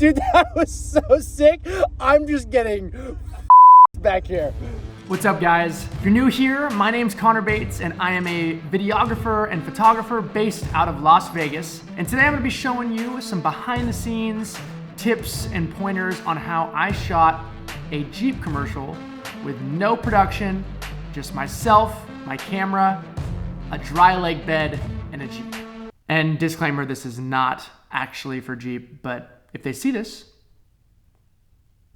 Dude, that was so sick. I'm just getting back here. What's up, guys? If you're new here, my name's Connor Bates, and I am a videographer and photographer based out of Las Vegas. And today I'm gonna be showing you some behind the scenes tips and pointers on how I shot a Jeep commercial with no production, just myself, my camera, a dry lake bed, and a Jeep. And disclaimer, this is not actually for Jeep, but if they see this.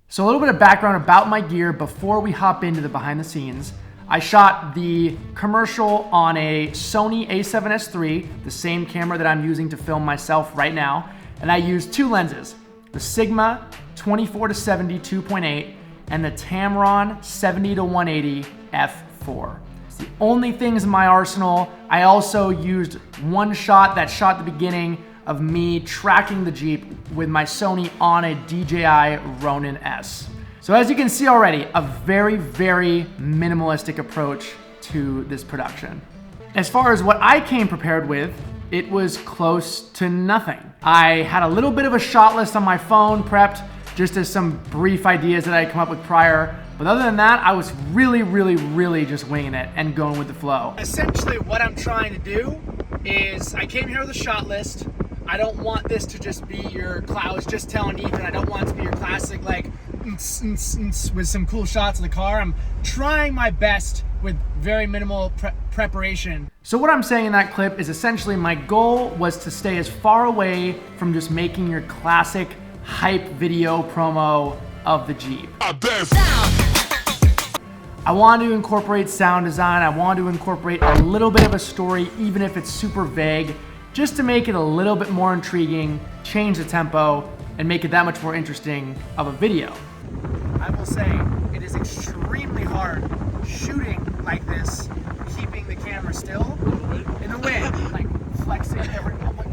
So a little bit of background about my gear before we hop into the behind the scenes. I shot the commercial on a Sony a7S III, the same camera that I'm using to film myself right now. And I used two lenses, the Sigma 24-70 2.8 and the Tamron 70-180 f4. It's the only things in my arsenal. I also used one shot, that shot at the beginning of me tracking the Jeep with my Sony on a DJI Ronin S. So as you can see already, a very, very minimalistic approach to this production. As far as what I came prepared with, it was close to nothing. I had a little bit of a shot list on my phone prepped, just as some brief ideas that I had come up with prior. But other than that, I was really just winging it and going with the flow. Essentially what I'm trying to do is I came here with a shot list. I don't want this to just be your, I was just telling Ethan, I don't want it to be your classic like with some cool shots of the car. I'm trying my best with very minimal preparation. So what I'm saying in that clip is essentially my goal was to stay as far away from just making your classic hype video promo of the Jeep. I want to incorporate sound design. I want to incorporate a little bit of a story, even if it's super vague, just to make it a little bit more intriguing, change the tempo, and make it that much more interesting of a video. I will say, it is extremely hard shooting like this, keeping the camera still in the wind, like flexing every moment.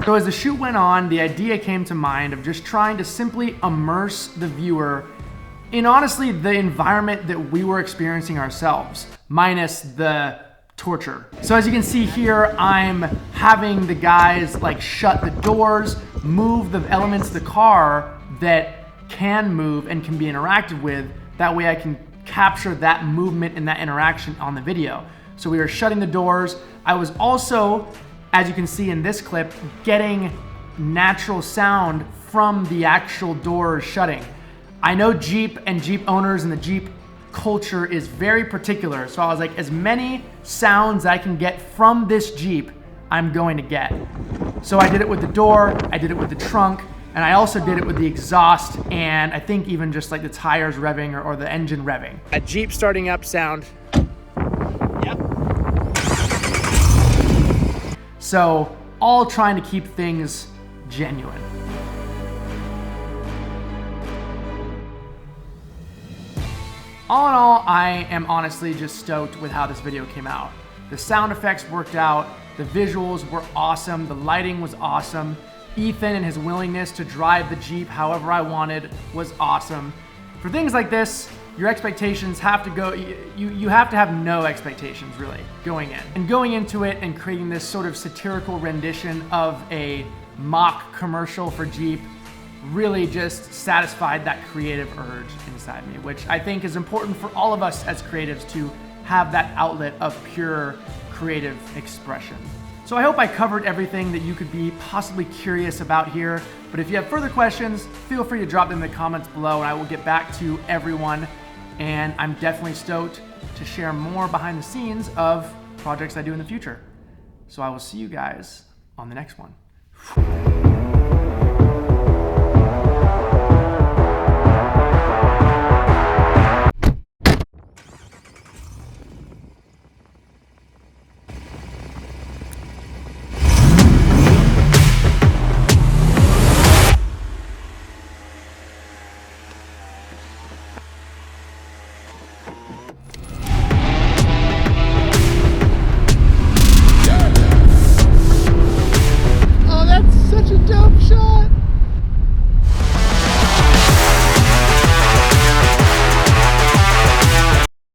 So as the shoot went on, the idea came to mind of just trying to simply immerse the viewer in honestly the environment that we were experiencing ourselves, minus the torture. So as you can see here, I'm having the guys like shut the doors, move the elements of the car that can move and can be interacted with. That way I can capture that movement and that interaction on the video. So we were shutting the doors. I was also, as you can see in this clip, getting natural sound from the actual doors shutting. I know Jeep and Jeep owners and the Jeep culture is very particular. So I was like, as many sounds I can get from this Jeep, I'm going to get. So I did it with the door, I did it with the trunk, and I also did it with the exhaust, and I think even just like the tires revving or the engine revving. A Jeep starting up sound. Yep. So all trying to keep things genuine. All in all, I am honestly just stoked with how this video came out. The sound effects worked out, the visuals were awesome, the lighting was awesome. Ethan and his willingness to drive the Jeep however I wanted was awesome. For things like this, your expectations have to go, you have to have no expectations really going in. And going into it and creating this sort of satirical rendition of a mock commercial for Jeep really just satisfied that creative urge inside me, which I think is important for all of us as creatives to have that outlet of pure creative expression. So I hope I covered everything that you could be possibly curious about here, but if you have further questions, feel free to drop them in the comments below and I will get back to everyone. And I'm definitely stoked to share more behind the scenes of projects I do in the future. So I will see you guys on the next one.